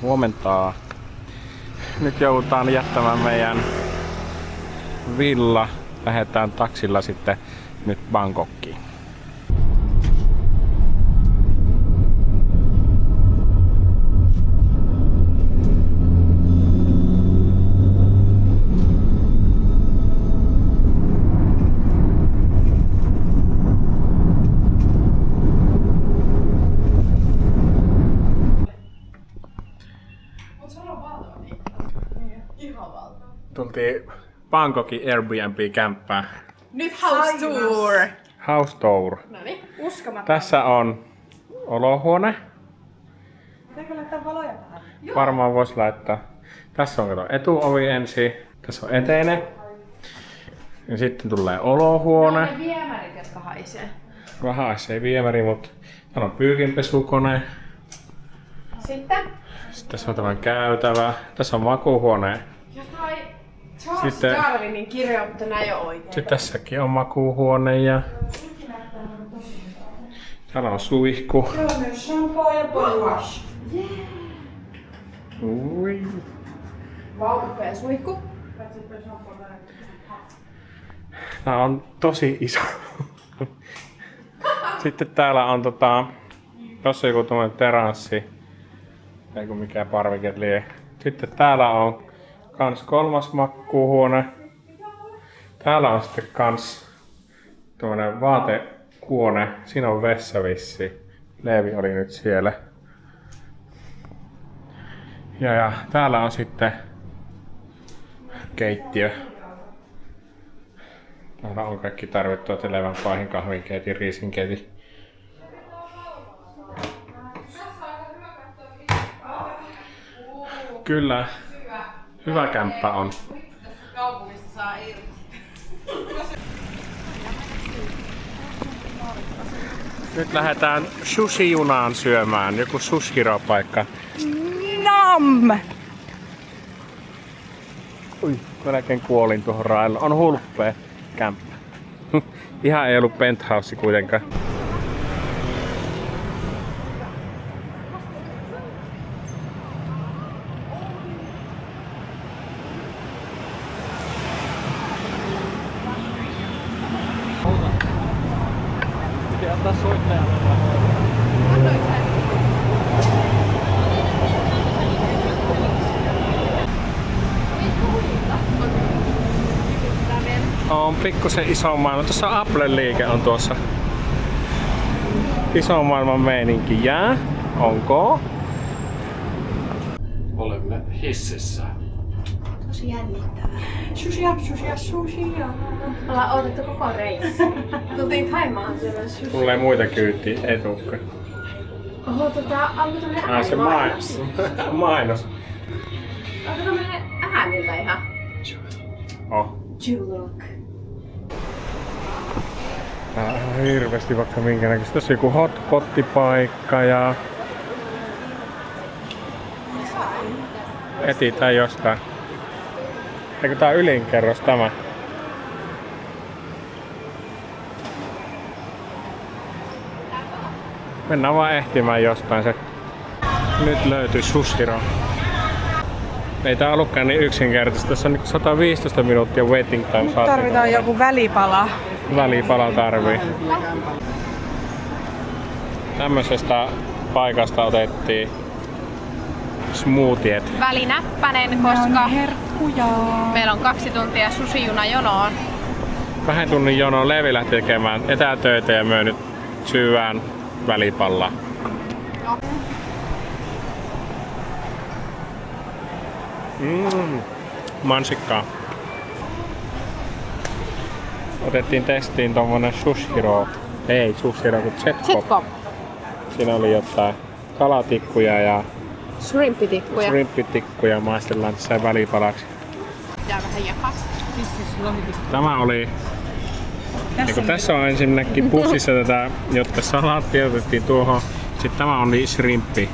Huomenta. Nyt joudutaan jättämään meidän villa. Lähdetään taksilla sitten nyt Bangkokkiin. Tultiin Bangkokin Airbnb-kämppään. Nyt house tour! House tour. Noniin, uskomaton. Tässä on olohuone. Pitääkö laittaa valoja tähän? Varmaan voisi laittaa. Tässä on etuovi ensin. Tässä on eteinen. Ja sitten tulee olohuone. Ne viemärit, jotka haisee. Vähän haisee viemäri, mutta täällä on pyykinpesukone. Sitten Tässä on tämä käytävä. Tässä on makuuhuone. jotain Charles Sitten- Darwinin kirjoja, mutta nää ei oo oikein. Sitten tässäkin on makuuhuone ja täällä on suihku. Täällä on myös shampoo ja body wash. Ui. Upea suihku. Tää on tosi iso. Sitten täällä on tossa joku tommonen teranssi. Ei kun mikään parvike lie. Sitten täällä on kans kolmas makuuhuone. Täällä on sitten kans tommonen vaatehuone. Siinä on vessa vissi. Leevi oli nyt siellä. Ja täällä on sitten keittiö. Täällä on kaikki tarvittavat elävänpaihin, kahvinkeitin, riisinkeitin. Kyllä, hyvä kämppä on. Kaupungista saa irti. Nyt lähdetään sushi-junaan syömään, joku sushiro-paikka. Nam! Ui, melkein kuolin tuohon railoon. On hulppea kämppä. Ihan ei ollut penthouse kuitenkaan. Piti ottaa soittajalle. On pikkusen iso maailma. Tuossa Applen liike on tuossa. Iso maailman meininki jää. Onko? Olemme hississä. Tosi jännittävää. Sushia. Ollaan odotettu koko reissi. Tultiin Thaimaan siellä sushi. Mulla ei muita kyytiä, ei tukka. Oho, onko tämmönen Se äänimainossa? mainos. Onko tämmönen äänillä ihan? Oh. Julok. Tää on ihan hirveesti vaikka minkä näköistä. Tässä on joku hotpottipaikka ja... Etitään jostain. Eikö tää ylinkerros tämä? Mennään vaan ehtimään jostain se. Nyt löytyy sushiro. Ei tää ollutkaan niin yksinkertaista. Tässä on 115 minuuttia waiting time. Tarvitaan joku välipala. Välipala tarvii. Tämmöisestä paikasta otettiin smoothiet. Välinäppänen, koska Herkkuja. meillä on 2 tuntia sushi-juna jonoon. 2 tunnin jono Levi lähti tekemään etätöitä ja myö nyt syvään välipallaa. Mansikkaa. Otettiin testiin tommonen sushiro. Ei sushiro, kun zetpop. Siinä oli jotain kalatikkuja ja Shrimpitikkuja. shrimpitikkuja. Maistellaan tässä välipalaksi. Pitää vähän jakaa. Tämä oli... Tässä on ensinnäkin pussissa tätä, jotka salaattia otettiin tuohon. Sitten tämä on shrimppi.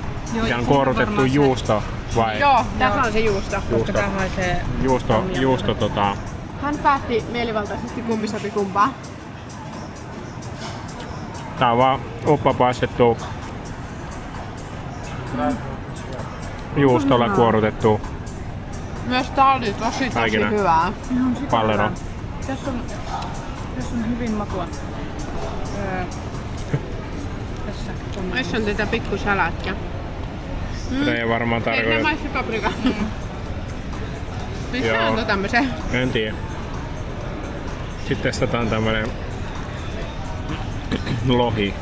Ja on kuorutettu juusto vai? Joo, tässä on se juusto. Juusto Hän päätti mielivaltaisesti kumpi sopi kumpaa. Tää on vaan uppapaistettu juustolla kuorutettu Myös tää oli tosi taikina. hyvää. Pallero. Tässä on hyvin makua. Tässä on. Tässä on tätä pikkusalattia. Sitä ei varmaan Ennen tarkoita. maisti paprika. Missä Joo. on tämmösen? En tiedä. Sitten testataan tämmönen lohi.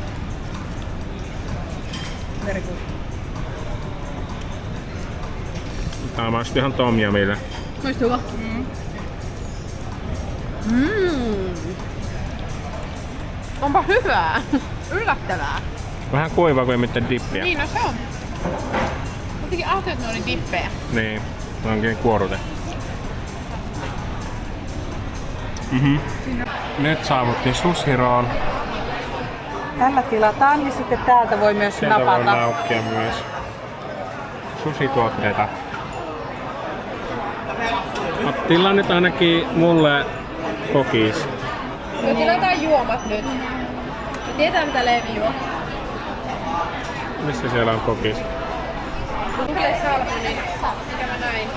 Very good. Tää maistuu ihan tom yumille. Maistuuko? Onpa hyvää. Yllättävää. Vähän kuiva kuin mitään dippiä. Niin, no se on. Jotenkin ajattelin, että ne oli dippejä. Niin, onkin kuorute. Nyt saavuttiin Sushiroon. Tällä tilataan ja sitten täältä voi myös Sieltä voi napata. naukkia myös sushi-tuotteita. Tila nyt ainakin mulle kokis. Me tilataan juomat nyt. Me tiedetään mitä Leevi juo. Missä siellä on kokis? Google salmi, niin mikä mä näin.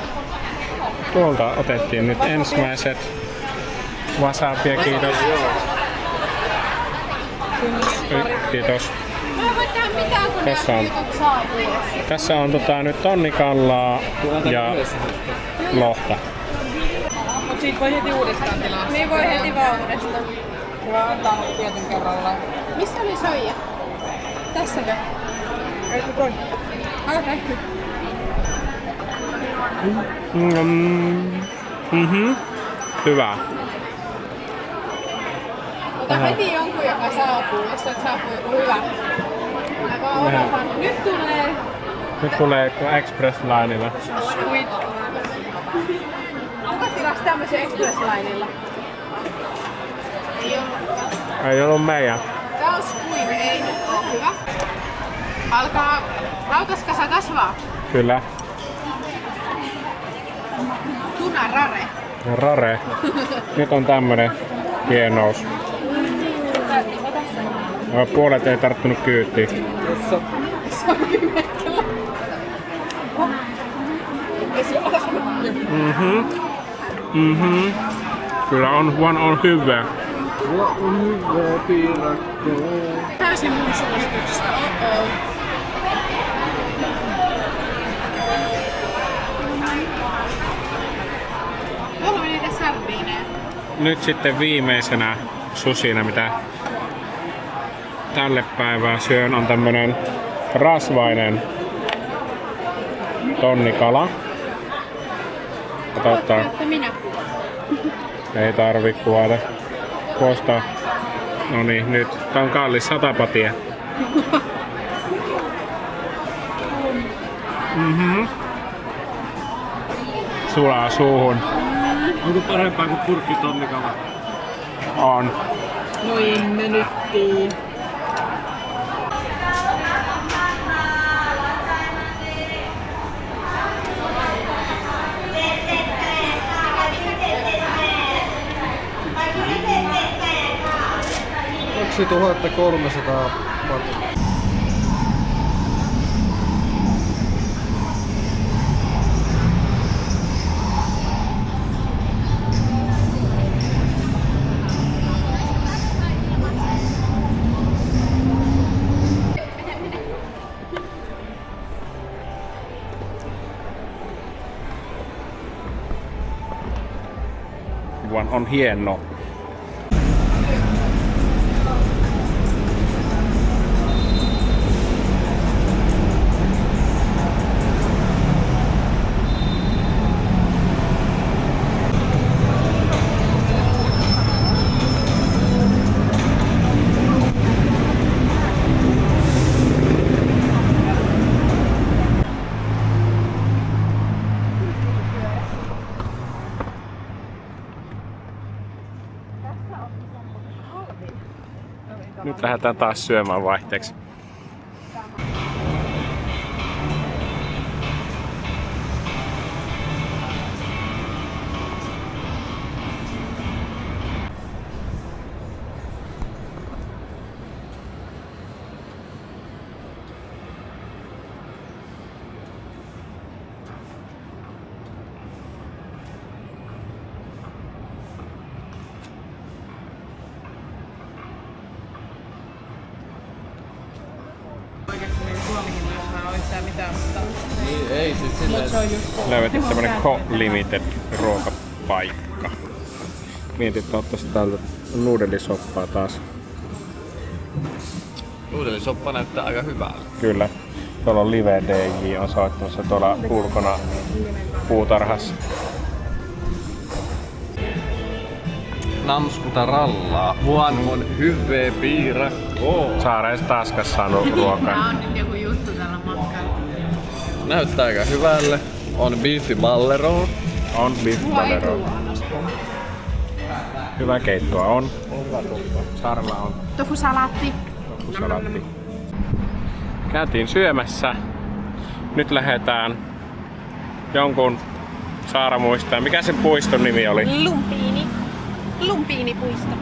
Tuolta otettiin nyt ensimmäiset wasabia, kiitos. Kiitos. Mä en voi tehdä mitään, kun Tässä on. nämä saapuu. Tässä on nyt tonnikallaa ja lohta. Mut siitä voi heti uudestaan tilaa. Niin voi heti vaan uudestaan. Hyvä antaa tietyn kerralla. Missä oli soija? Tässäkö? Eikö toi? Okei. Hyvä. Ota heti jonkun, joka saapuu, jos se saapuu joku hyvä. Mä vaan odotan. Nyt tulee Nyt tulee Express Linella. squid. Kuka tilasi tämmösen Express Linella? Ei ollutkaan. Ei ollut meidän. Tää on squid, ei nyt oo hyvä. Alkaa rautaskasa kasvaa. Kyllä. Tuna rare. Rare. Nyt on tämmönen hienous. Puolet ei tarttunut kyytiin. Kyllä on hyvä. Täysin mun suosituksesta. Tuolla meni niitä sardiineja. Nyt sitten viimeisenä sushina, mitä tälle päivää syön, on tämmönen rasvainen tonnikala. Katsotaan. Että minä. Ei tarvi kuvata. Kosta. No niin, nyt. Tää on kallis 100 patia. Sulaa suuhun. Onko parempaa kuin purkki tonnikala? On. Noin menittiin. Onko 1300 matia? On hieno. Nyt lähdetään taas syömään vaihteeksi. mitään, mutta... Ei siis silleen. Se on just Löydettiin tämmönen Co-Limited ruokapaikka. Mietin, että ottaisin täältä nuudelisoppaa taas. Nuudelisoppa näyttää aika hyvältä. Kyllä. Tuolla on Live DJ on soittamassa tuolla ulkona puutarhassa. Namskuta rallaa. Vuon on hyvää piirakkoa. Saara ei taaskas saanut ruokaa. Tää on nyt joku juttu tällä matkalla. Näyttää aika hyvälle. On biifi ballero. On beef valero. Hyvä keittoa on. Saarella on Tofu-salaatti. tofu-salaatti. Käytiin syömässä. Nyt lähdetään jonkun, Saara muistaa, mikä sen puiston nimi oli? Lumpiinipuisto.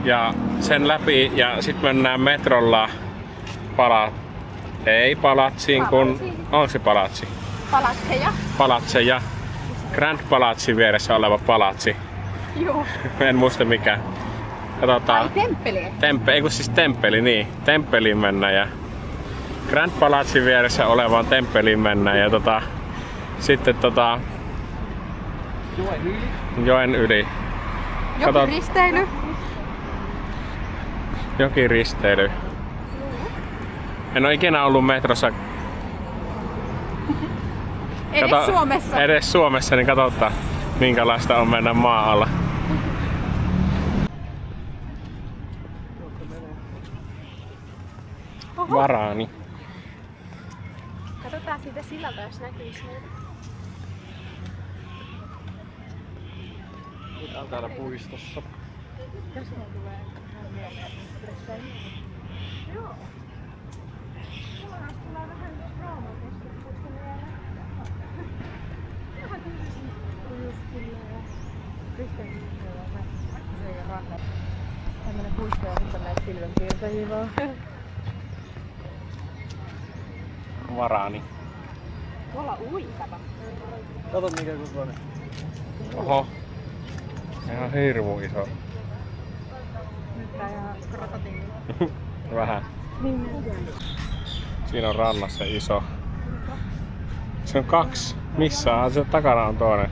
Ja sen läpi ja sit mennään metrolla ei palatsiin, kun on se palatsi. Palatseja. Palatseja. Grand Palatsin vieressä oleva palatsi. Joo. En muista mikä. Katsotaan. Temppeli. Ei kun siis temppeli, niin. Temppeliin mennään ja Grand Palatsin vieressä olevaan temppeliin mennään ja sitten joen yli. Joku risteily. Jokin risteily. En ole ikinä ollut metrossa. Edes Suomessa. Edes Suomessa, niin katsotaan minkälaista on mennä maan alla. Varaani. Katsotaan siitä sillalta, jos näkyy sieltä. Nyt on täällä puistossa. Jos ne tulee mieleen risteily. Joo. Mulla tulee vähän draamaa kesken puiston vielä. Ihan just silleen. Risteily on se ei ranne. Tämmönen puisto ja nyt on näitä pilvenpiirtäjiä vaan. Varaani. Tuolla uitava. Kato mikä kokoinen. Oho. Ihan hirmu iso. Nyt tää ihan krokotiili. Vähän. Siinä on rannassa iso. Se on 2. Missä? Se takana on toinen.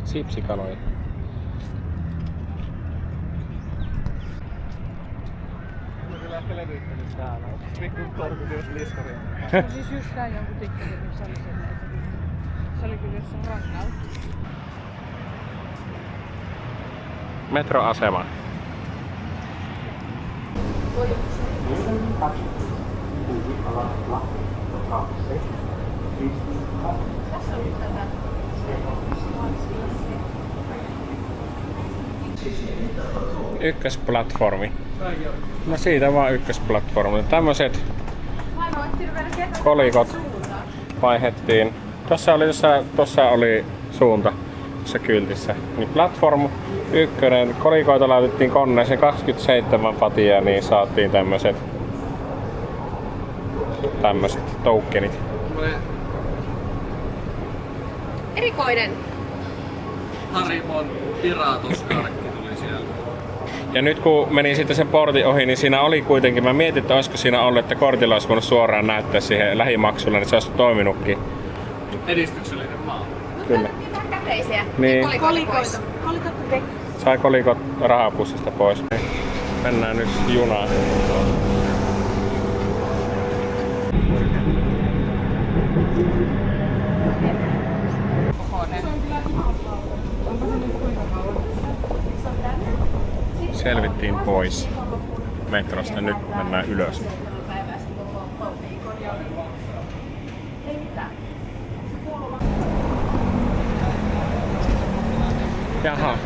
Sipsikaloja. No kyllä ehkä levyttänyt täällä. Pikku torkut jos liskari. siis just tää jonkun tikkelin, missä oli se oli kyllä jossain rannalla. Metroasema. Ykkösplatformi. No siitä vaan ykkösplatformi. Tämmöiset kolikot vaihdettiin. Tuossa oli suunta tuossa kyltissä. Niin platform 1. Kolikoita laitettiin koneeseen 27 patia, niin saatiin tämmöiset tokenit. Erikoinen. Harimon piratuskarkki tuli siellä. Ja nyt kun menin sitten sen portin ohi, niin siinä oli kuitenkin, mä mietin, että olisiko siinä ollut, että kortilla olisi voinut suoraan näyttää siihen lähimaksulle, niin se olisi toiminutkin. Edistyksellinen maa. Kyllä. Käteisiä. Niin. Kolikoita. Sai kolikot rahapussista pois. Mennään nyt junaan. Selvittiin pois metrosta, nyt mennään ylös. Jaha.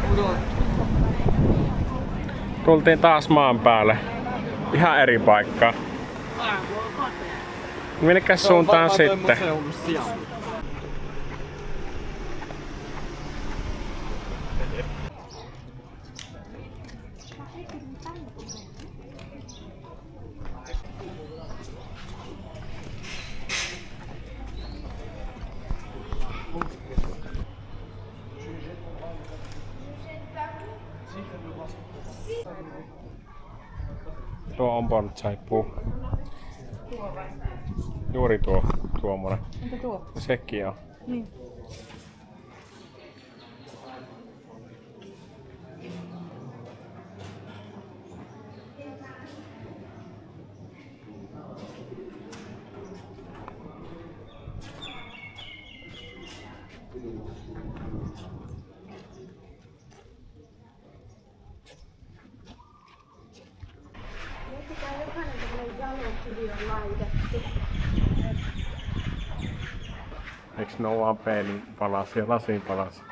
Tultiin taas maan päälle. Ihan eri paikka. Minnekäs suuntaan sitten? bonbon chaipu. Juuri tuommoinen. Entä tuo? Sekin on. Niin. Miettikää jokainen tämmönen jalokivi on laitettu. Eiks ne oo vaan peilin palasia, lasin palasia?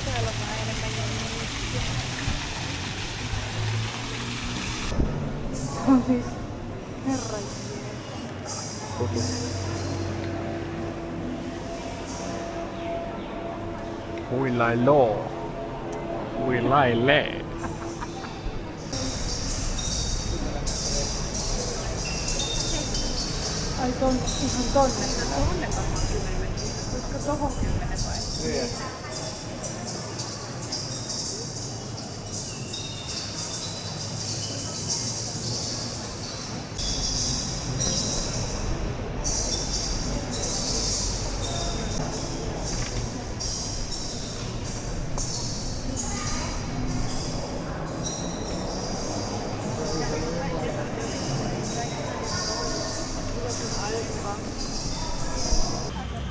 Täällä on vähän enemmän jengiä. On siis herra. Huilailoo. Huilailee. Ai ihan tonne. Tonne varmaan 10 metriä. Koska tohon 10 vai? Niin.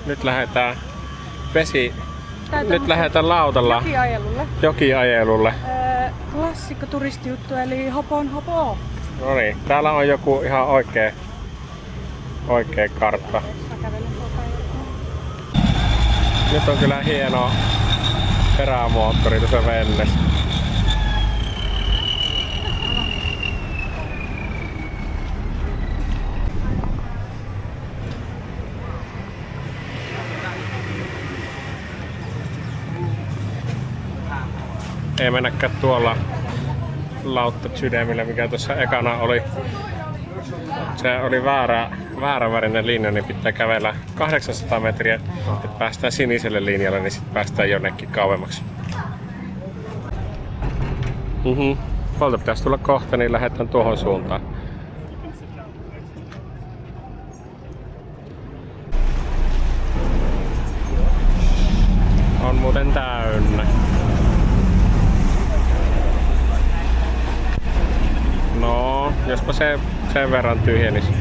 Nyt lähdetään Nyt lähdetään lautalla Jokiajelulle. jokiajelulle. Klassikko turistijuttu eli hopon hopo. No niin, täällä on joku ihan oikea kartta. Mä kävelen tuota. Nyt on kyllä hieno perämoottori tuossa vennessä. Ei mennäkään tuolla lauttasydämillä, mikä tuossa ekana oli. Se oli väärävärinen linja, niin pitää kävellä 800 metriä, että päästään siniselle linjalle, niin sitten päästään jonnekin kauemmaksi. Tuolta pitäisi tulla kohta, niin lähdetään tuohon suuntaan. On muuten täynnä. No, jospa se sen verran tyhjenisi.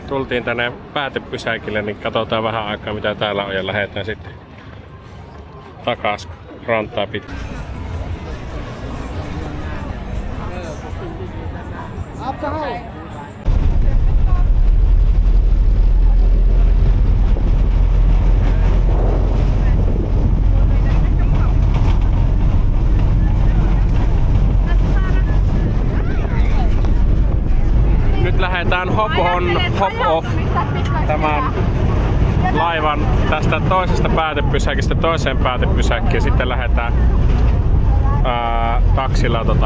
Tultiin tänne päätepysäkille, niin katsotaan vähän aikaa mitä täällä on ja lähdetään sitten takas rantaa pitkin. Nyt lähdetään hop on, hop off tämän laivan tästä toisesta päätepysäkistä toiseen päätepysäkkiin. Sitten lähdetään taksilla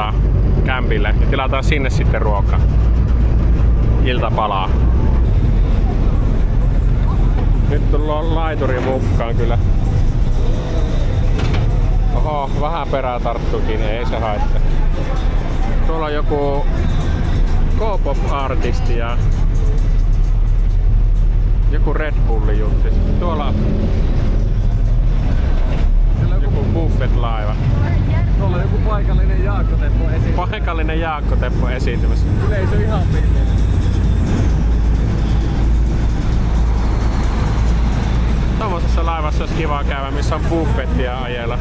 kämpille ja tilataan sinne sitten ruokaa. Iltapalaa. Nyt tullaan laituri mukaan kyllä. Oho, vähän perää tarttuukin, ei se haittaa. Tuolla on joku K-pop-artisti ja joku Red Bulli juttu. Tuolla joku buffet-laiva. Tuolla on joku paikallinen Jaakko Teppo esiintymässä. Paikallinen Jaakko Teppo esiintymässä. Yleisö ihan pillinen. Tommosessa laivassa olisi kiva käydä, missä on buffettia ajella.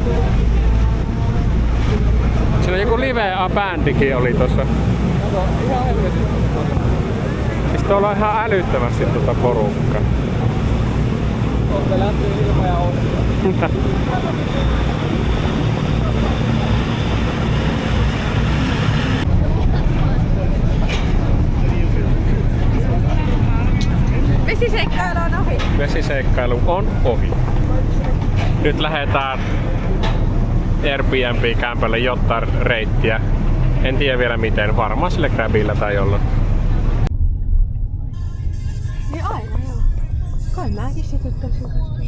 Siinä on joku live-bändikin oli tossa. Kato, ihan helvetin. Siis tuolla on ihan älyttömästi tuota porukkaa. Tuolta lämpiä ilma ja onnea. Vesiseikkailu on ohi. Vesiseikkailu on ohi. Nyt lähdetään Airbnb-kämpälle jottaa reittiä. En tiedä vielä miten, varmaan sille Grabilla tai jollain. Niin aina joo. Kai mäkin se tyttäisin kanssa.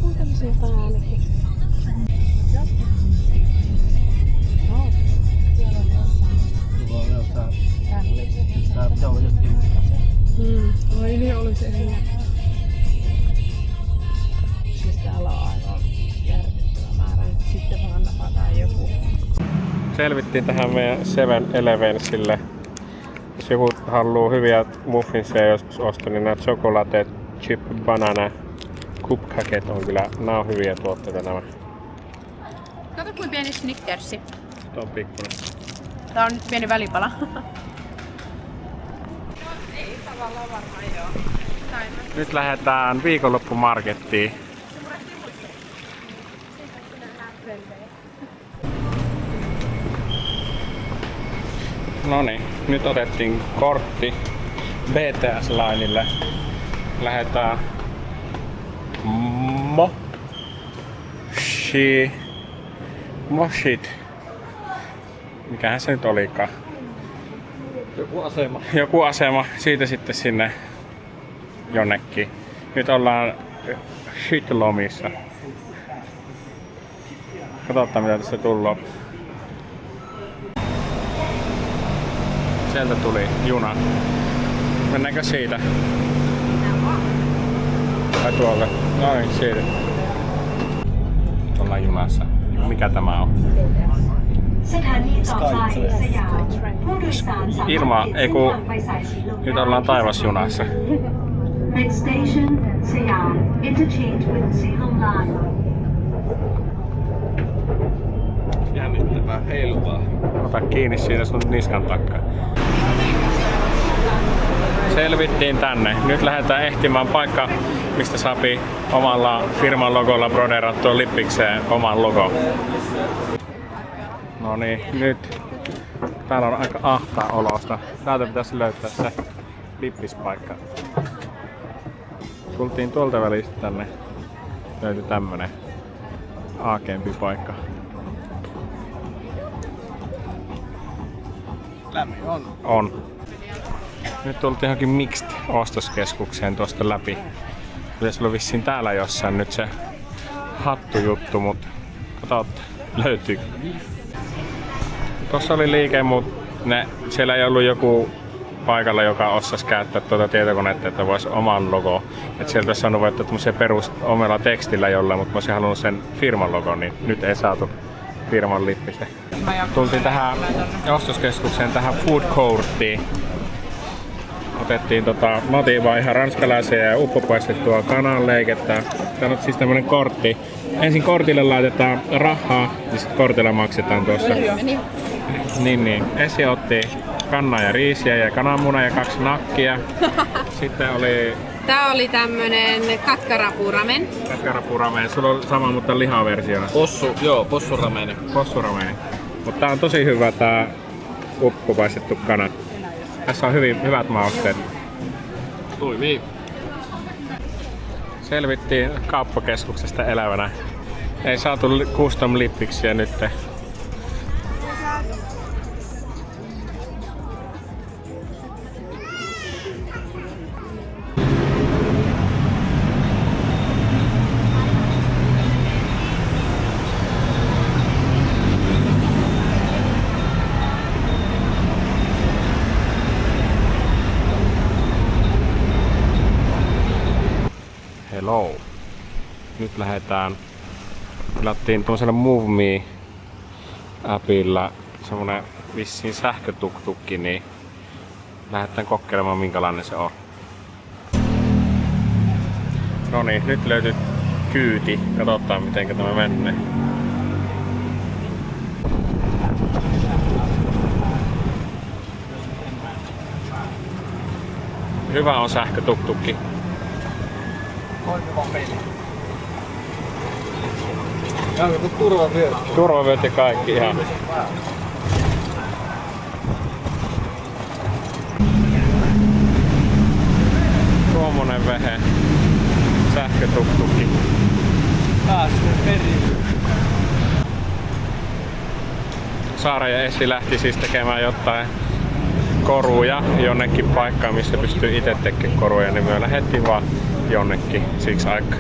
Kuuntelisi jotain ainakin. No, siellä on jossain. Tää oli se. Tää pitää olla jostain. Oi niin olisi eri. Siis täällä on aivan järkyttävä määrä. Sitten vaan napataan joku. Selvittiin tähän meidän 7-Elevensille. Jos joku haluaa hyviä muffinseja joskus ostaa, niin nämä chocolate chip banana cupcaket on kyllä, nämä on hyviä tuotteita nämä. Kato kuin pieni Snickersi. Tuo on pikkuinen. Tää on nyt pieni välipala. Ei tavallaan varmaan joo. Nyt lähdetään viikonloppumarkettiin. Noniin, nyt otettiin kortti BTS-lainille. Lähdetään Moshit. Mikähän se nyt olikaan? Joku asema. Siitä sitten sinne jonnekin. Nyt ollaan Shitlomissa. Katsotaan mitä tässä tullaan. Sieltä tuli juna. Mennäänkö siitä? Tai tuolle? Noin, siitä. Nyt ollaan junassa. Mikä tämä on? Ilma, ei ku... Nyt ollaan taivasjunassa. Next station, Siam. Interchange with Ceylon Line. Jännittävää, heiluvaa. Ota kiinni siitä sun niskan takkaa. Selvittiin tänne. Nyt lähdetään ehtimään paikka, mistä saapi omalla firman logolla broderattua lippikseen oman logo. No niin, nyt täällä on aika ahtaa olosta. Täältä pitäisi löytää se lippispaikka. Tultiin tuolta välistä tänne. Löytyi tämmönen aakeempi paikka. Lämmin on. On. Nyt tultiin johonkin Mixed-ostoskeskukseen tuosta läpi. Pitäisi olla vissiin täällä jossain nyt se hattujuttu, mutta katsotaan löytyykö. Tuossa oli liike, mutta siellä ei ollut joku paikalla, joka osasi käyttää tuota tietokonetta, että voisi oman logo. Et sieltä olisi saanut voittaa tämmöisen perus omalla tekstillä jollain, mutta mä olisin halunnut sen firman logon, niin nyt ei saatu firman lippistä. Tultiin tähän ostoskeskukseen, tähän food courtiin. Otettiin motiivaa ihan ranskalaisia ja uppopaistettua kananleikettä. Täällä on siis tämmönen kortti. Ensin kortille laitetaan rahaa ja sitten kortilla maksetaan tuossa. Niin. Esi otti kannaa ja riisiä ja kananmuna ja 2 nakkia. Sitten oli... Tää oli tämmönen katkarapuramen. Katkarapuramen. Sulla on sama, mutta lihaversiona. Possurameni. Possurameni. Mutta tää on tosi hyvä tää uppopaistettu kana. Tässä on hyvät mausteet. Toimii. Selvittiin kauppakeskuksesta elävänä. Ei saatu custom lippiksiä nyt. Nyt lähdetään. Tilattiin tuollaisella MoveMe appilla semmonen vissiin sähkötuktukki, niin lähdetään kokeilemaan minkälainen se on. No niin, nyt löytyy kyyti. Katsotaan miten tämä menee. Hyvä on sähkötuktukki. Toimiva peli. Ja kun turvavyöt. Turvavyöt ja kaikki ihan. Tuommoinen vehe. Sähkötuktukki. Pääsee perin. Saara ja Essi lähti siis tekemään jotain koruja jonnekin paikkaan, missä pystyy itse tekemään koruja, niin me lähdettiin vaan jonnekin siksi aikaa.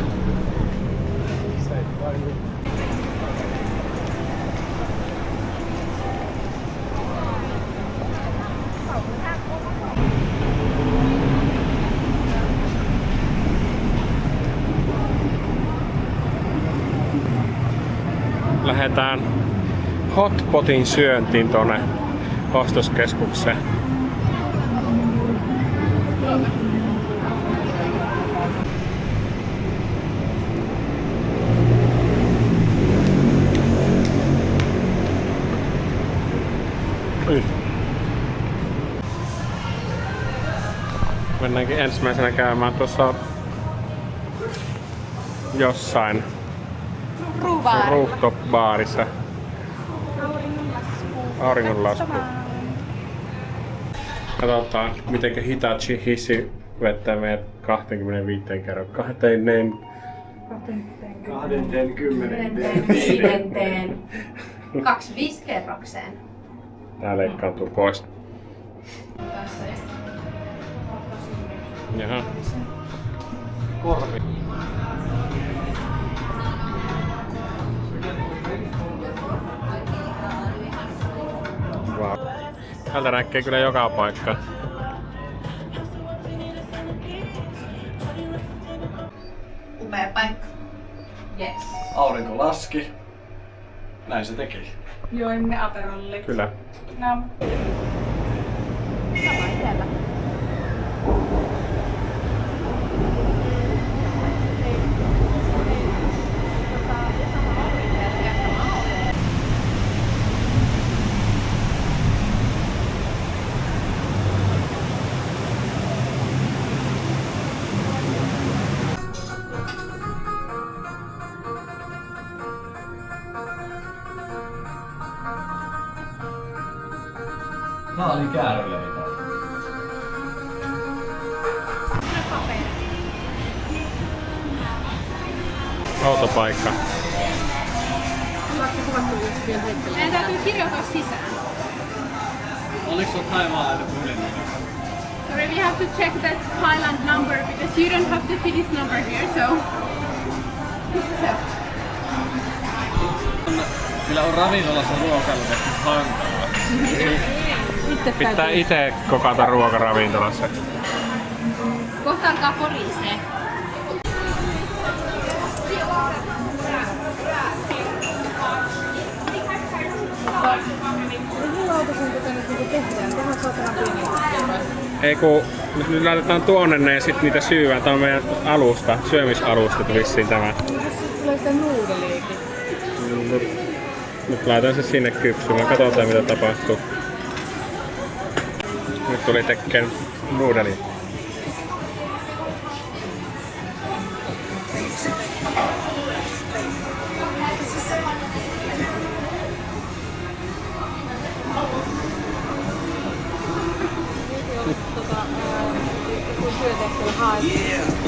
Lähdetään hotpotin syöntiin tonne ostoskeskukseen. Mennäänkin ensimmäisenä käymään tuossa jossain rooftop-baarissa. Auringonlasku. Katsotaan miten Hitachi hissi vettää meidät 25 kerran. 25. kerrokseen. Tää leikkaantuu pois. Jaha. Korvi. Wow. Täältä näkee kyllä joka paikka. Upea paikka. Yes. Aurinko laski. Näin se teki. Joimme Aperolli. Kyllä. No. Sama itsellä. Nää oli kääröillä mitään. Outo paikka. Meidän täytyy kirjoittaa sisään. Oliko se Thaimaan puhelinnumero? Sorry, we have to check that Thailand number because you don't have the Finnish number here, so... Missä se on? Kyllä on ravintolassa ruokailu tehty hankala. Pitää itse kokata ruoka ravintolassa. Kohta alkaa porisee. Ei kun nyt laitetaan tuonne ja sitten niitä syyvää. Tää on meidän alusta, syömisalusta vissiin tämä. Tulee sitä nuudeliikin. Nyt laitan se sinne kypsymään. Katsotaan mitä tapahtuu. Nyt tuli tekemään nuudeli. Kun työtehtävällä haet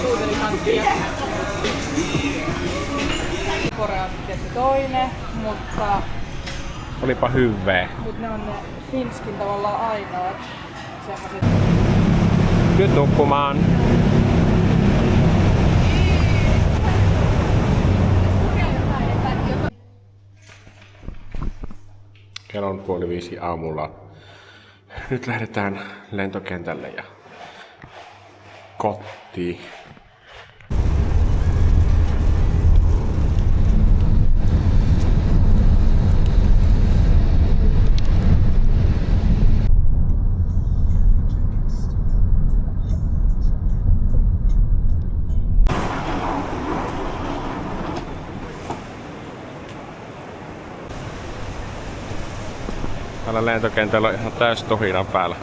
nuudelikanssia. Korea on tietty toinen, mutta Olipa hyvää. ne on ne Finskin tavallaan ainoat semmoset. Nyt nukkumaan. Kello on 4:30 aamulla. Nyt lähdetään lentokentälle ja kotiin. Täällä lentokentällä on ihan täys tuhinan päällä.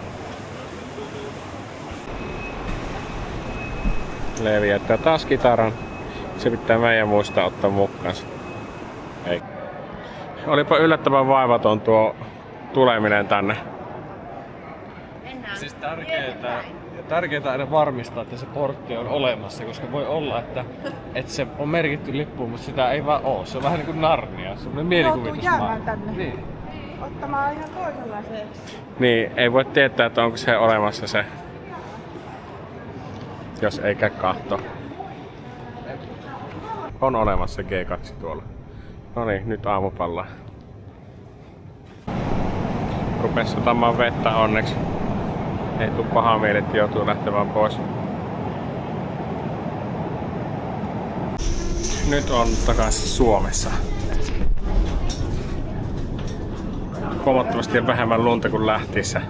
Leevi jättää taas kitaran. Se pitää meidän muistaa ottaa mukaansa. Ei. Olipa yllättävän vaivaton tuo tuleminen tänne. Siis tärkeää aina varmistaa, että se portti on olemassa, koska voi olla, että se on merkitty lippuun, mutta sitä ei vaan oo. Se on vähän niin kuin Narnia, semmoinen mielikuvitusmaailma. tänne. Niin. Ottamaan ihan toisenlaiseksi. Niin, ei voi tietää, että onko se olemassa se, jos ei käy kahto. On olemassa G2 tuolla. No niin, nyt aamupalla. Rupes satamaan vettä onneksi. Ei tuu paha mieli, että joutuu lähtevään pois. Nyt on takaisin Suomessa. Huomattavasti vähemmän lunta kuin lähtiessä.